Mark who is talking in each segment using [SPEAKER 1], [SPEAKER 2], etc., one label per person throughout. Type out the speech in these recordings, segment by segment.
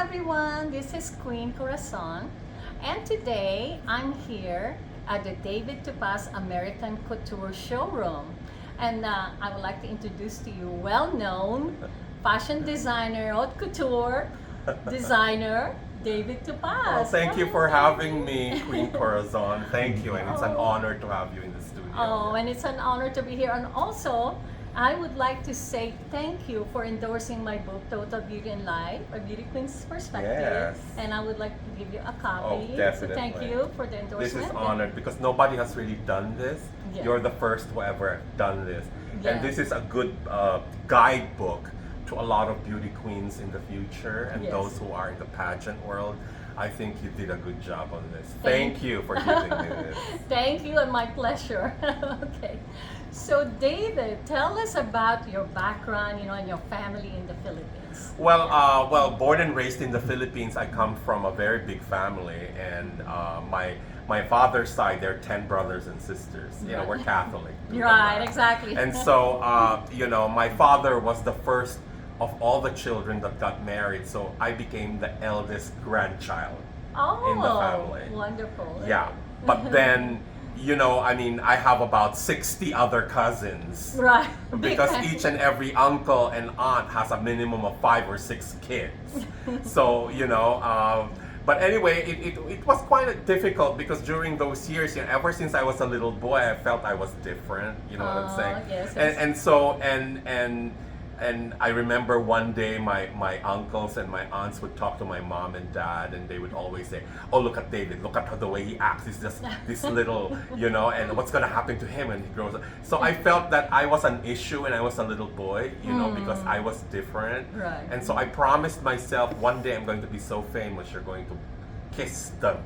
[SPEAKER 1] everyone, this is Queen Corazon, and today I'm here at the David Tupaz American Couture showroom. And I would like to introduce to you well-known fashion designer, haute couture designer, David Tupaz.
[SPEAKER 2] Well, thank you for having me, Queen Corazon. Thank you, and it's an honor to have you in the studio.
[SPEAKER 1] Oh, and it's an honor to be here. And also, I would like to say thank you for endorsing my book, Total Beauty and Life, A Beauty Queen's Perspective.
[SPEAKER 2] Yes.
[SPEAKER 1] And I would like to give you a copy.
[SPEAKER 2] Oh, definitely.
[SPEAKER 1] So thank you for the endorsement.
[SPEAKER 2] This is honored because nobody has really done this.
[SPEAKER 1] Yeah.
[SPEAKER 2] You're the first who ever done this.
[SPEAKER 1] Yeah.
[SPEAKER 2] And this is a good guidebook to a lot of beauty queens in the future and
[SPEAKER 1] Yes.
[SPEAKER 2] those who are in the pageant world. I think you did a good job on this. Thank you for giving me this.
[SPEAKER 1] Thank you, and my pleasure. Okay. So, David, tell us about your background, and your family in the Philippines.
[SPEAKER 2] Well, born and raised in the Philippines, I come from a very big family, and my father's side, there are 10 brothers and sisters.
[SPEAKER 1] Right.
[SPEAKER 2] We're Catholic.
[SPEAKER 1] Right, exactly.
[SPEAKER 2] And so, my father was the first of all the children that got married, so I became the eldest grandchild in the family.
[SPEAKER 1] Wonderful.
[SPEAKER 2] Yeah, but then, I have about 60 other cousins.
[SPEAKER 1] Right.
[SPEAKER 2] Because each and every uncle and aunt has a minimum of 5 or 6 kids. So, but anyway, it was quite difficult because during those years, ever since I was a little boy, I felt I was different. You know what I'm saying?
[SPEAKER 1] Yes, yes.
[SPEAKER 2] And I remember one day my uncles and my aunts would talk to my mom and dad, and they would always say, "Oh, look at David, look at the way he acts. He's just this little, and what's gonna happen to him when he grows up." So I felt that I was an issue when I was a little boy, because I was different.
[SPEAKER 1] Right.
[SPEAKER 2] And so I promised myself one day I'm going to be so famous, you're going to kiss the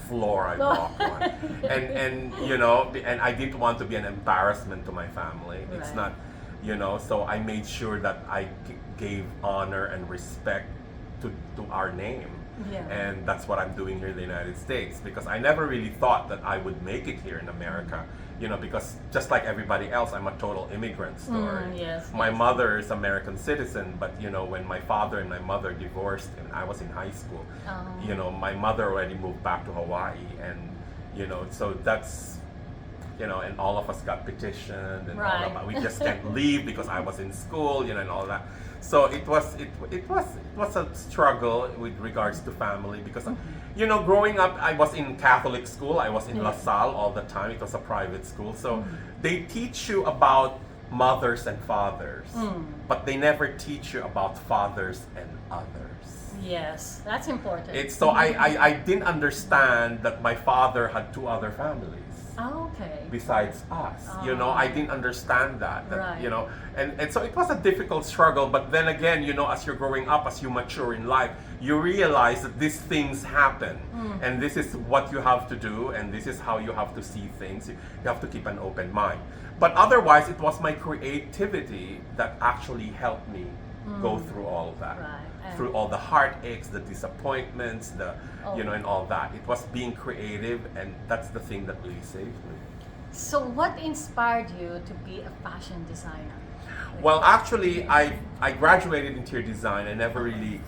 [SPEAKER 2] floor I walk on. And I didn't want to be an embarrassment to my family. It's
[SPEAKER 1] Right.
[SPEAKER 2] not. So I made sure that I gave honor and respect to our name.
[SPEAKER 1] Yeah.
[SPEAKER 2] And that's what I'm doing here in the United States, because I never really thought that I would make it here in America, because just like everybody else, I'm a total immigrant story.
[SPEAKER 1] Yes,
[SPEAKER 2] My
[SPEAKER 1] yes.
[SPEAKER 2] mother is American citizen, but when my father and my mother divorced and I was in high school, my mother already moved back to Hawaii, and so that's and all of us got petitioned and all
[SPEAKER 1] Right.
[SPEAKER 2] of that. We just can't leave because I was in school, and all that. So it was a struggle with regards to family because, growing up, I was in Catholic school. I was in La Salle all the time. It was a private school, so they teach you about mothers and fathers, but they never teach you about fathers and others.
[SPEAKER 1] Yes, that's important.
[SPEAKER 2] So I didn't understand that my father had 2 other families.
[SPEAKER 1] Okay.
[SPEAKER 2] Besides us, I didn't understand that,
[SPEAKER 1] Right.
[SPEAKER 2] and so it was a difficult struggle. But then again, as you're growing up, as you mature in life, you realize that these things happen, and this is what you have to do, and this is how you have to see things. You have to keep an open mind. But otherwise, it was my creativity that actually helped me go through all of that.
[SPEAKER 1] Right.
[SPEAKER 2] Through all the heartaches, the disappointments, and all that. It was being creative, and that's the thing that really saved me.
[SPEAKER 1] So, what inspired you to be a fashion designer?
[SPEAKER 2] Well, actually, I graduated interior design. I never really,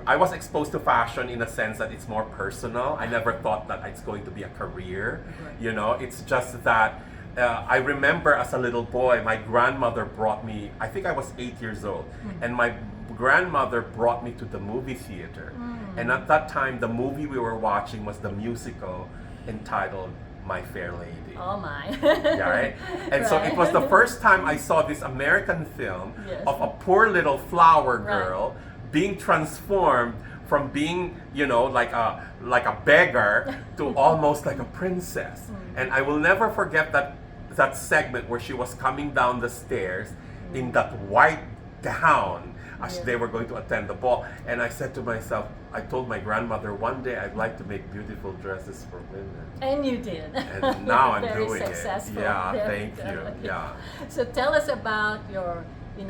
[SPEAKER 2] I was exposed to fashion in a sense that it's more personal. I never thought that it's going to be a career.
[SPEAKER 1] Right.
[SPEAKER 2] It's just that I remember as a little boy, my grandmother brought me, I think I was 8 years old, and my grandmother brought me to the movie theater. And at that time, the movie we were watching was the musical entitled My Fair Lady.
[SPEAKER 1] Oh my.
[SPEAKER 2] Yeah, right? And so it was the first time I saw this American film
[SPEAKER 1] Yes.
[SPEAKER 2] of a poor little flower
[SPEAKER 1] Right.
[SPEAKER 2] girl being transformed from being, like a beggar to almost like a princess. And I will never forget that segment where she was coming down the stairs in that white gown as
[SPEAKER 1] Yeah.
[SPEAKER 2] they were going to attend the ball. And I said to myself, I told my grandmother, one day I'd like to make beautiful dresses for women.
[SPEAKER 1] And you did.
[SPEAKER 2] And now I'm
[SPEAKER 1] Very
[SPEAKER 2] doing
[SPEAKER 1] successful.
[SPEAKER 2] it. Yeah,
[SPEAKER 1] Very
[SPEAKER 2] thank
[SPEAKER 1] good.
[SPEAKER 2] you.
[SPEAKER 1] Okay.
[SPEAKER 2] Yeah.
[SPEAKER 1] So tell us about your,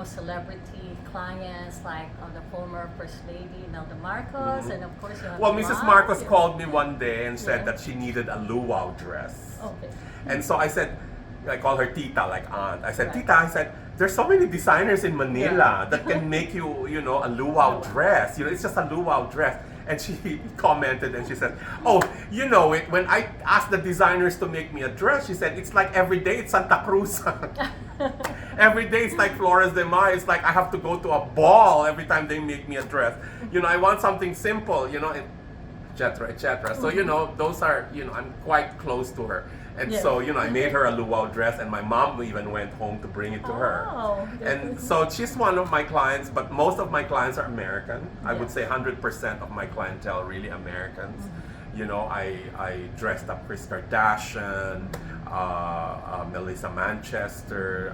[SPEAKER 1] celebrity clients like the former First Lady Imelda Marcos, and of course you have.
[SPEAKER 2] Well,
[SPEAKER 1] a
[SPEAKER 2] Mrs.
[SPEAKER 1] lot.
[SPEAKER 2] Marcos
[SPEAKER 1] Yes.
[SPEAKER 2] called me one day and said
[SPEAKER 1] Yeah.
[SPEAKER 2] that she needed a luau dress.
[SPEAKER 1] Okay.
[SPEAKER 2] And so I said, I call her tita, like aunt. I said,
[SPEAKER 1] Right.
[SPEAKER 2] tita, I said, there's so many designers in Manila that can make you, you know, a luau dress. You know, it's just a luau dress. And she commented and she said, oh, you know it, when I asked the designers to make me a dress, she said, it's like every day it's Santa Cruz. Every day it's like Flores de Mayo. It's like I have to go to a ball every time they make me a dress. You know, I want something simple, you know, et cetera, et cetera. So, you know, those are, you know, I'm quite close to her. And so, you know, I made her a luau dress, and my mom even went home to bring it to her. And so she's one of my clients, but most of my clients are American. I would say 100% of my clientele really Americans. You know, I dressed up Kris Kardashian, Melissa Manchester,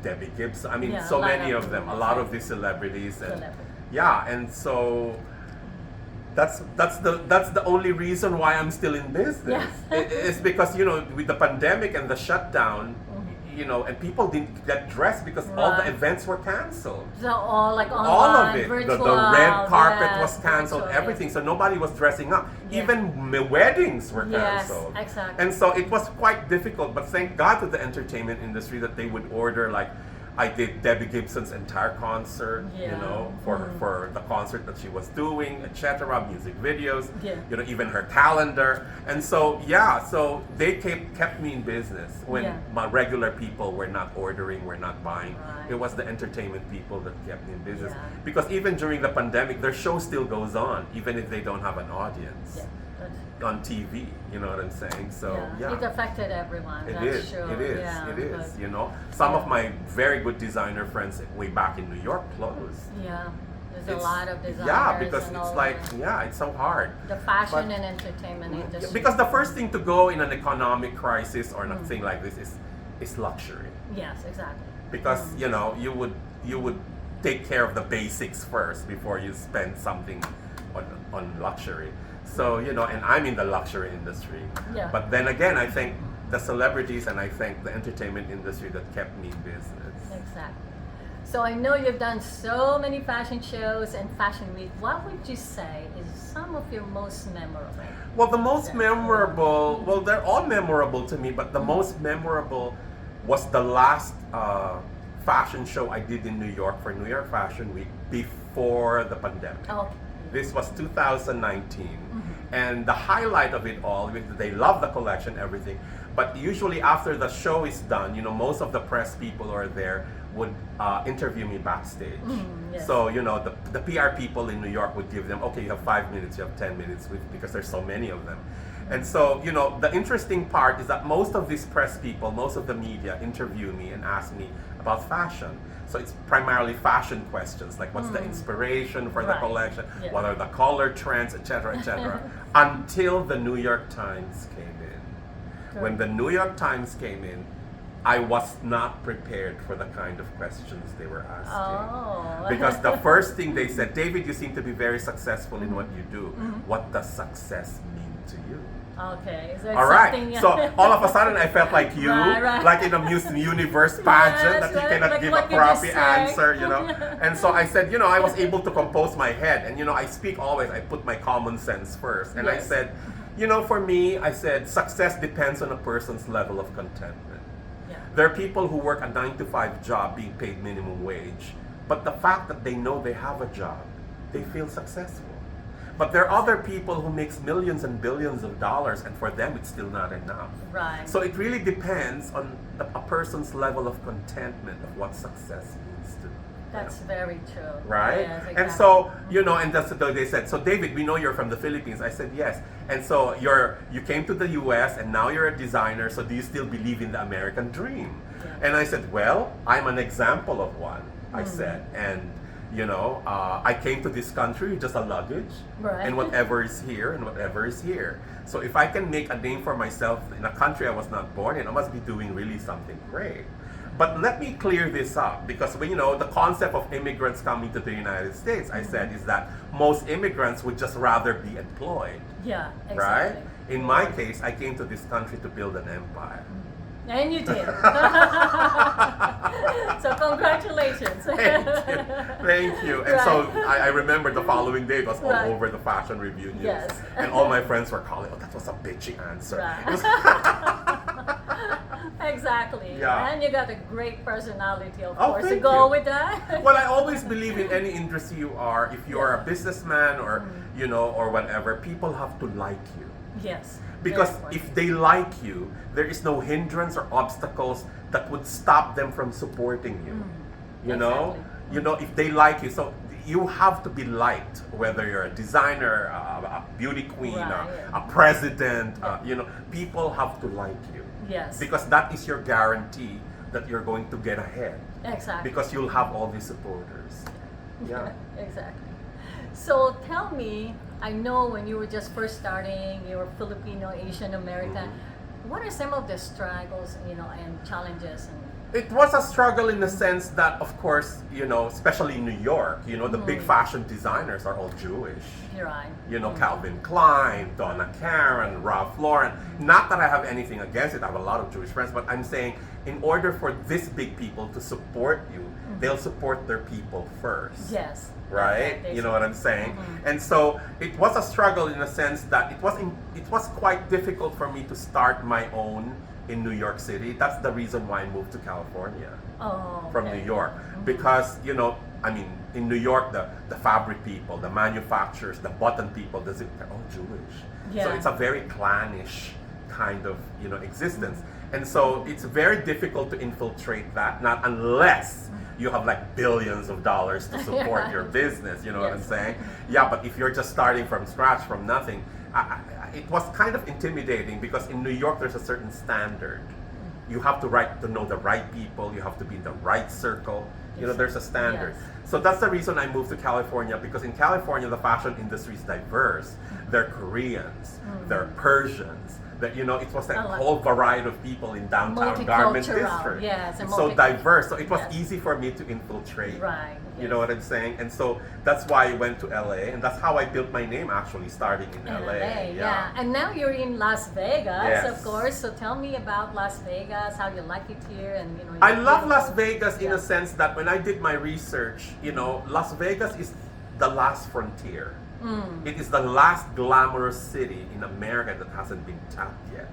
[SPEAKER 2] Debbie Gibbs. I mean, so many of them, a lot of these celebrities. And yeah, and so that's the only reason why I'm still in business. It's because, you know, with the pandemic and the shutdown, you know, and people didn't get dressed because all the events were canceled.
[SPEAKER 1] So all like online,
[SPEAKER 2] all of it.
[SPEAKER 1] Virtual,
[SPEAKER 2] the red carpet was canceled, everything. So nobody was dressing up. Even weddings were canceled.
[SPEAKER 1] Yes, exactly.
[SPEAKER 2] And so it was quite difficult, but thank God to the entertainment industry that they would order, like, I did Debbie Gibson's entire concert, you know, for the concert that she was doing, etc. Music videos, you know, even her calendar. And so, so they kept me in business when my regular people were not ordering, were not buying. It was the entertainment people that kept me in business. Because even during the pandemic, their show still goes on, even if they don't have an audience. On TV, you know what I'm saying? So
[SPEAKER 1] it affected everyone.
[SPEAKER 2] It is. You know, some of my very good designer friends way back in New York closed.
[SPEAKER 1] There's a lot of designers.
[SPEAKER 2] Yeah, because it's like it's so hard.
[SPEAKER 1] The fashion and entertainment industry.
[SPEAKER 2] Because the first thing to go in an economic crisis or anything like this is luxury.
[SPEAKER 1] Yes, exactly.
[SPEAKER 2] Because you know you would take care of the basics first before you spend something on luxury. So, you know, and I'm in the luxury industry. But then again, I think the celebrities and I think the entertainment industry that kept me in business.
[SPEAKER 1] Exactly. So I know you've done so many fashion shows and fashion week. What would you say is some of your most memorable?
[SPEAKER 2] Well, the most memorable, well, they're all memorable to me, but the most memorable was the last fashion show I did in New York for New York Fashion Week before the pandemic. This was 2019, and the highlight of it all, they love the collection, everything, but usually after the show is done, you know, most of the press people who are there would interview me backstage. So, you know, the PR people in New York would give them, okay, you have 5 minutes, you have 10 minutes, because there's so many of them. And so, you know, the interesting part is that most of these press people, most of the media interview me and ask me about fashion. So it's primarily fashion questions, like what's the inspiration for the collection, what are the color trends, etc., etc. Until the New York Times came in. When the New York Times came in, I was not prepared for the kind of questions they were asking. Because the first thing they said, David, you seem to be very successful in what you do. What does success mean to you?
[SPEAKER 1] Okay. So
[SPEAKER 2] all right. So all of a sudden, I felt like you, like in a Miss Universe pageant, that you cannot
[SPEAKER 1] like
[SPEAKER 2] give a crappy answer, you know. And so I said, you know, I was able to compose my head, and you know, I speak always. I put my common sense first, and I said, you know, for me, I said, success depends on a person's level of contentment. There are people who work a 9-to-5 job being paid minimum wage, but the fact that they know they have a job, they feel successful. But there are other people who makes millions and billions of dollars, and for them it's still not enough. So it really depends on a person's level of contentment of what success means to them.
[SPEAKER 1] That's very true.
[SPEAKER 2] Right?
[SPEAKER 1] Yes, exactly.
[SPEAKER 2] And so, you know, and that's they said, so David, we know you're from the Philippines. I said, yes. And so you came to the US and now you're a designer, so do you still believe in the American dream? And I said, well, I'm an example of one, I said. And you know, I came to this country with just a luggage, and whatever is here, and whatever is here. So if I can make a name for myself in a country I was not born in, I must be doing really something great. But let me clear this up, because you know, the concept of immigrants coming to the United States, I said, is that most immigrants would just rather be employed. Right? In my case, I came to this country to build an empire.
[SPEAKER 1] And you did. So congratulations.
[SPEAKER 2] Thank you. And so I remember the following day it was all over the Fashion Review news. And all my friends were calling, oh, that was a bitchy answer.
[SPEAKER 1] Exactly.
[SPEAKER 2] Yeah.
[SPEAKER 1] And you got a great personality, of
[SPEAKER 2] Oh,
[SPEAKER 1] course, to
[SPEAKER 2] thank
[SPEAKER 1] go
[SPEAKER 2] you.
[SPEAKER 1] with that.
[SPEAKER 2] Well, I always believe in any industry you are, if you are a businessman or, you know, or whatever, people have to like you.
[SPEAKER 1] Yes.
[SPEAKER 2] Because
[SPEAKER 1] very important.
[SPEAKER 2] if they like you, there is no hindrance or obstacles that would stop them from supporting you. You know?
[SPEAKER 1] Exactly.
[SPEAKER 2] You know, if they like you, so you have to be liked, whether you're a designer, a beauty queen,
[SPEAKER 1] Right.
[SPEAKER 2] a president, you know, people have to like you.
[SPEAKER 1] Yes.
[SPEAKER 2] Because that is your guarantee that you're going to get ahead.
[SPEAKER 1] Exactly.
[SPEAKER 2] Because you'll have all these supporters. Yeah.
[SPEAKER 1] Exactly. So tell me, I know when you were just first starting, you were Filipino, Asian American. What are some of the struggles, you know, and challenges? And
[SPEAKER 2] It was a struggle in the sense that, of course, you know, especially in New York, you know, the big fashion designers are all Jewish.
[SPEAKER 1] you're right.
[SPEAKER 2] You know, Calvin Klein, Donna Karan, Ralph Lauren. Not that I have anything against it, I have a lot of Jewish friends, but I'm saying in order for these big people to support you, they'll support their people first.
[SPEAKER 1] Yes.
[SPEAKER 2] Right?
[SPEAKER 1] Exactly.
[SPEAKER 2] You know what I'm saying? And so it was a struggle in the sense that it was quite difficult for me to start my own in New York City. That's the reason why I moved to California
[SPEAKER 1] Oh,
[SPEAKER 2] from
[SPEAKER 1] okay.
[SPEAKER 2] New York. Because, you know, I mean, in New York, the fabric people, the manufacturers, the button people, they're all Jewish. So
[SPEAKER 1] Yeah.
[SPEAKER 2] it's a very clannish kind of, you know, existence. And so it's very difficult to infiltrate that, not unless you have like billions of dollars to support your business, you know what I'm
[SPEAKER 1] Yes.
[SPEAKER 2] saying? Yeah, but if you're just starting from scratch, from nothing, it was kind of intimidating because in New York there's a certain standard. You have to know the right people, you have to be in the right circle. You know, there's a standard.
[SPEAKER 1] Yes.
[SPEAKER 2] So that's the reason I moved to California, because in California the fashion industry is diverse. They're Koreans, they're Persians. That, you know, it was like a whole variety of people in downtown garment
[SPEAKER 1] Multicultural,
[SPEAKER 2] district.
[SPEAKER 1] yes, and
[SPEAKER 2] It's so diverse. So it was
[SPEAKER 1] yes.
[SPEAKER 2] easy for me to infiltrate.
[SPEAKER 1] Right.
[SPEAKER 2] You know what I'm saying? And so that's why I went to LA, and that's how I built my name actually, starting in
[SPEAKER 1] In
[SPEAKER 2] LA.
[SPEAKER 1] yeah. And now you're in Las Vegas,
[SPEAKER 2] Yes.
[SPEAKER 1] of course. So tell me about Las Vegas, how you like it here, and you know.
[SPEAKER 2] I
[SPEAKER 1] your
[SPEAKER 2] love Las
[SPEAKER 1] beautiful-
[SPEAKER 2] Vegas in
[SPEAKER 1] Yeah.
[SPEAKER 2] a sense that when I did my research, you know, Las Vegas is the last frontier. It is the last glamorous city in America that hasn't been tapped yet.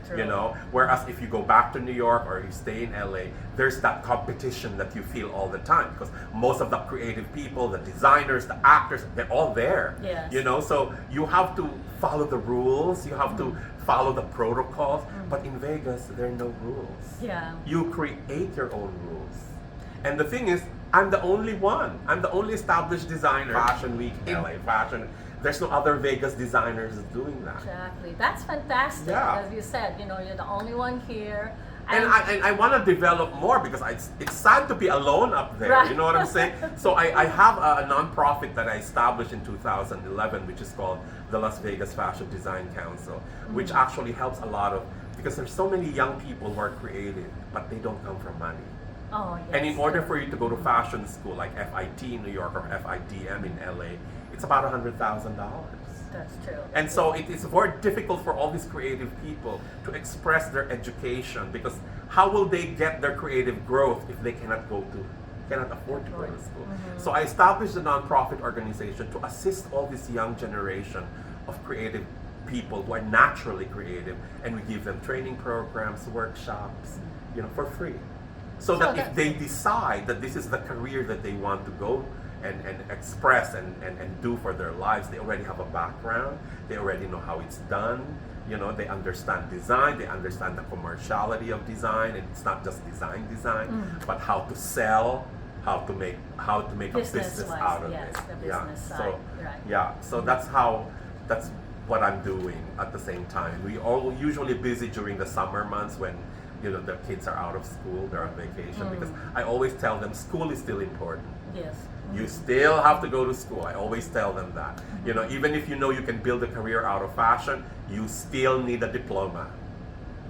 [SPEAKER 1] True.
[SPEAKER 2] You know, whereas if you go back to New York or you stay in LA, there's that competition that you feel all the time because most of the creative people, the designers, the actors, they're all there.
[SPEAKER 1] Yes.
[SPEAKER 2] You know, so you have to follow the rules, you have to follow the protocols, but in Vegas there are no rules.
[SPEAKER 1] Yeah.
[SPEAKER 2] You create your own rules. And the thing is, I'm the only one. I'm the only established designer. Fashion Week, LA Fashion. There's no other Vegas designers doing that.
[SPEAKER 1] Exactly. That's fantastic.
[SPEAKER 2] Yeah.
[SPEAKER 1] As you said, you know, you're the only one here.
[SPEAKER 2] And I want to develop more because it's sad to be alone up there.
[SPEAKER 1] Right.
[SPEAKER 2] You know what I'm saying? So I have a nonprofit that I established in 2011, which is called the Las Vegas Fashion Design Council, which actually helps a lot of, because there's so many young people who are creative, but they don't come from money.
[SPEAKER 1] Oh, yes.
[SPEAKER 2] And in order for you to go to fashion school like FIT in New York or FIDM in LA, it's about $100,000.
[SPEAKER 1] That's true.
[SPEAKER 2] And so it is very difficult for all these creative people to express their education, because how will they get their creative growth if they cannot afford to go to school? So I established a nonprofit organization to assist all this young generation of creative people who are naturally creative, and we give them training programs, workshops, you know, for free. So that if they decide that this is the career that they want to go and express and do for their lives, they already have a background, they already know how it's done, you know, they understand design, they understand the commerciality of design, and it's not just design, but how to sell, how to make a business
[SPEAKER 1] Business-wise,
[SPEAKER 2] out of
[SPEAKER 1] yes,
[SPEAKER 2] it.
[SPEAKER 1] the
[SPEAKER 2] Yeah.
[SPEAKER 1] business
[SPEAKER 2] So
[SPEAKER 1] side, right.
[SPEAKER 2] yeah, so that's what I'm doing at the same time. We all usually busy during the summer months when, you know, the kids are out of school, they're on vacation, because I always tell them school is still important.
[SPEAKER 1] Yes.
[SPEAKER 2] You still have to go to school. I always tell them that. You know, even if you know you can build a career out of fashion, you still need a diploma.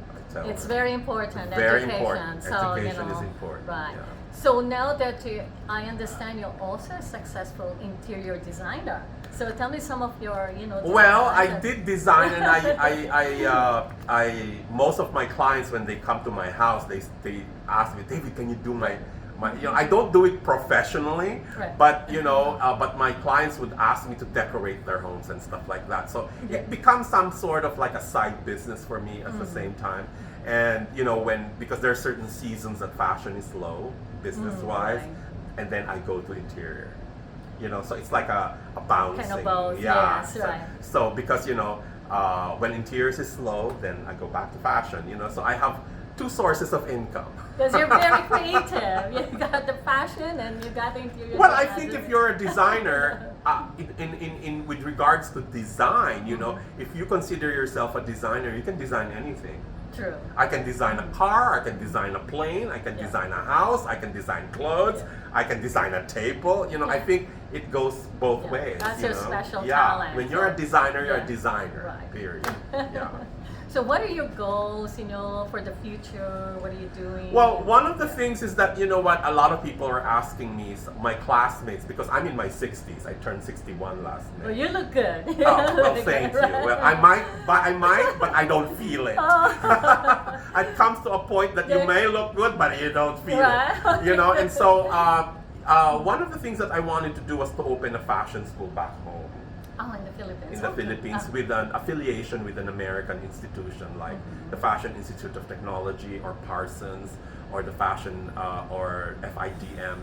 [SPEAKER 2] I tell
[SPEAKER 1] It's
[SPEAKER 2] them.
[SPEAKER 1] very important.
[SPEAKER 2] Very
[SPEAKER 1] education.
[SPEAKER 2] important.
[SPEAKER 1] So,
[SPEAKER 2] Education
[SPEAKER 1] you know,
[SPEAKER 2] is important.
[SPEAKER 1] Right.
[SPEAKER 2] Yeah.
[SPEAKER 1] So now that I understand you're also a successful interior designer. So tell me some of your, you know.
[SPEAKER 2] Well, I
[SPEAKER 1] design.
[SPEAKER 2] did design, and I most of my clients, when they come to my house, they ask me, David, can you do my you know, I don't do it professionally,
[SPEAKER 1] Right.
[SPEAKER 2] but you know, but my clients would ask me to decorate their homes and stuff like that. So
[SPEAKER 1] Yeah.
[SPEAKER 2] it becomes some sort of like a side business for me at the same time. And because there are certain seasons that fashion is low, business-wise,
[SPEAKER 1] right.
[SPEAKER 2] and then I go to interior. So it's like a bouncing.
[SPEAKER 1] Kind of both,
[SPEAKER 2] Yeah.
[SPEAKER 1] yes,
[SPEAKER 2] so,
[SPEAKER 1] right.
[SPEAKER 2] so because when interiors is slow, then I go back to fashion. So I have two sources of income.
[SPEAKER 1] Because you're very creative. You got the fashion and you got the interior.
[SPEAKER 2] Well, I think if you're a designer, in with regards to design, if you consider yourself a designer, you can design anything.
[SPEAKER 1] True.
[SPEAKER 2] I can design a car, I can design a plane, I can design a house, I can design clothes, I can design a table. I think it goes both ways.
[SPEAKER 1] That's your special
[SPEAKER 2] yeah.
[SPEAKER 1] talent.
[SPEAKER 2] When you're a designer, you're
[SPEAKER 1] Yeah.
[SPEAKER 2] a designer.
[SPEAKER 1] Right.
[SPEAKER 2] Period. Yeah.
[SPEAKER 1] So what are your goals, for the future? What are you doing?
[SPEAKER 2] Well, one of the things is that, a lot of people are asking me, my classmates, because I'm in my 60s, I turned 61 last May.
[SPEAKER 1] Well, you look good.
[SPEAKER 2] Oh, well, thank you. Well, I might, but I don't feel it. It comes to a point that you may look good, but you don't feel
[SPEAKER 1] Right.
[SPEAKER 2] it. And so one of the things that I wanted to do was to open a fashion school back home.
[SPEAKER 1] Oh, in the Philippines.
[SPEAKER 2] In the Philippines, with an affiliation with an American institution like the Fashion Institute of Technology or Parsons or the Fashion or FIDM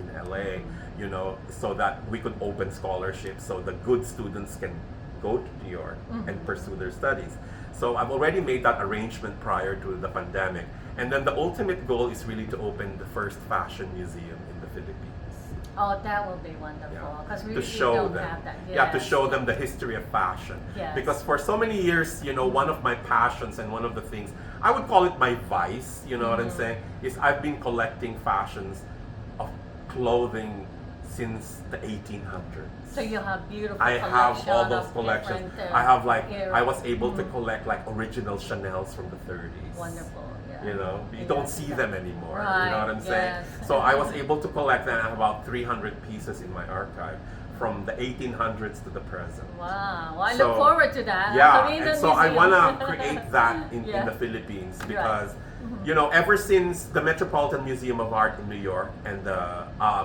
[SPEAKER 2] in LA, so that we could open scholarships so the good students can go to New York and pursue their studies. So I've already made that arrangement prior to the pandemic. And then the ultimate goal is really to open the first fashion museum in the Philippines.
[SPEAKER 1] Oh, that will be wonderful. Because we
[SPEAKER 2] To
[SPEAKER 1] really
[SPEAKER 2] show
[SPEAKER 1] don't
[SPEAKER 2] them,
[SPEAKER 1] have that.
[SPEAKER 2] to
[SPEAKER 1] Yes.
[SPEAKER 2] show them the history of fashion.
[SPEAKER 1] Yes.
[SPEAKER 2] Because for so many years, one of my passions and one of the things, I would call it my vice, what I'm saying, is I've been collecting fashions of clothing since the 1800s.
[SPEAKER 1] So you have beautiful
[SPEAKER 2] I have all those
[SPEAKER 1] of
[SPEAKER 2] collections.
[SPEAKER 1] different,
[SPEAKER 2] I have
[SPEAKER 1] era.
[SPEAKER 2] I was able to collect original Chanels from the 30s.
[SPEAKER 1] Wonderful. Yeah.
[SPEAKER 2] You don't see them anymore.
[SPEAKER 1] Right,
[SPEAKER 2] You know what I'm saying?
[SPEAKER 1] yes.
[SPEAKER 2] So I was able to collect them. I have about 300 pieces in my archive from the 1800s to the present.
[SPEAKER 1] Wow. Well, I
[SPEAKER 2] So,
[SPEAKER 1] look forward to that.
[SPEAKER 2] Yeah,
[SPEAKER 1] I'll be in
[SPEAKER 2] and
[SPEAKER 1] the
[SPEAKER 2] so I
[SPEAKER 1] museum.
[SPEAKER 2] want to create that in
[SPEAKER 1] Yeah.
[SPEAKER 2] the Philippines
[SPEAKER 1] Right.
[SPEAKER 2] because, ever since the Metropolitan Museum of Art in New York and the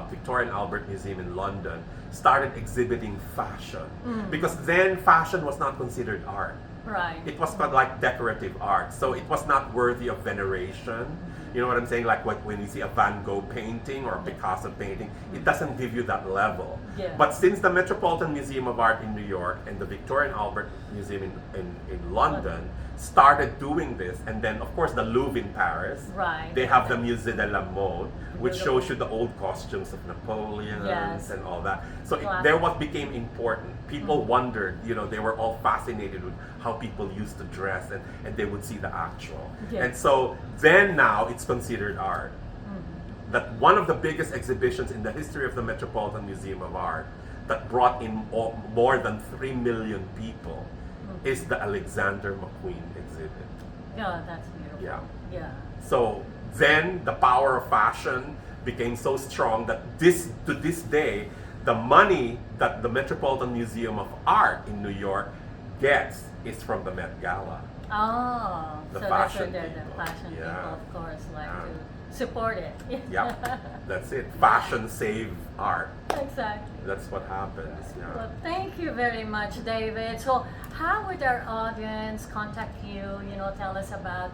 [SPEAKER 2] Victoria and Albert Museum in London started exhibiting fashion, because then fashion was not considered art.
[SPEAKER 1] Right.
[SPEAKER 2] It was called like decorative art, so it was not worthy of veneration. You know what I'm saying? Like when you see a Van Gogh painting or a Picasso painting, it doesn't give you that level.
[SPEAKER 1] Yeah.
[SPEAKER 2] But since the Metropolitan Museum of Art in New York and the Victoria and Albert Museum in London started doing this, and then of course the Louvre in Paris,
[SPEAKER 1] Right.
[SPEAKER 2] they have the Musée de la Mode, which shows you the old costumes of Napoleon
[SPEAKER 1] Yes.
[SPEAKER 2] and all that. So
[SPEAKER 1] Classic.
[SPEAKER 2] there what became important. People wondered, they were all fascinated with how people used to dress, and they would see the actual.
[SPEAKER 1] Yeah.
[SPEAKER 2] And so then now it's considered art. That one of the biggest exhibitions in the history of the Metropolitan Museum of Art that brought in more than 3 million people is the Alexander McQueen exhibit.
[SPEAKER 1] Yeah, that's beautiful.
[SPEAKER 2] Yeah.
[SPEAKER 1] Yeah.
[SPEAKER 2] So then the power of fashion became so strong that to this day, the money that the Metropolitan Museum of Art in New York gets is from the Met Gala.
[SPEAKER 1] Oh,
[SPEAKER 2] The
[SPEAKER 1] so
[SPEAKER 2] fashion
[SPEAKER 1] that's what
[SPEAKER 2] people.
[SPEAKER 1] the fashion
[SPEAKER 2] Yeah.
[SPEAKER 1] people, of course, like
[SPEAKER 2] Yeah.
[SPEAKER 1] to support it.
[SPEAKER 2] Yeah, that's it. Fashion save art.
[SPEAKER 1] Exactly.
[SPEAKER 2] That's what happens. Yeah.
[SPEAKER 1] Well, thank you very much, David. So, how would our audience contact you? Tell us about,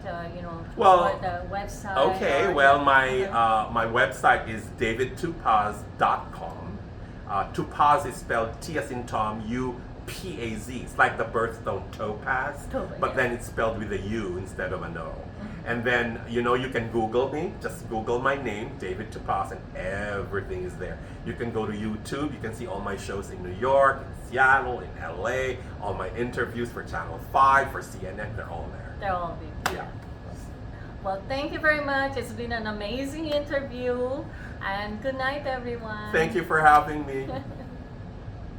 [SPEAKER 2] Well,
[SPEAKER 1] or the website.
[SPEAKER 2] Okay,
[SPEAKER 1] or
[SPEAKER 2] well,
[SPEAKER 1] the-
[SPEAKER 2] my website is davidtupaz.com. Tupaz is spelled T as in Tom, U-P-A-Z. It's like the birthstone topaz,
[SPEAKER 1] Topaz,
[SPEAKER 2] but
[SPEAKER 1] yeah.
[SPEAKER 2] then it's spelled with a U instead of an O. And then, you can Google me. Just Google my name, David Tupaz, and everything is there. You can go to YouTube. You can see all my shows in New York, in Seattle, in LA, all my interviews for Channel 5, for CNN. They're all there.
[SPEAKER 1] They're all big.
[SPEAKER 2] Yeah.
[SPEAKER 1] Well, thank you very much. It's been an amazing interview. And good night, everyone.
[SPEAKER 2] Thank you for having me.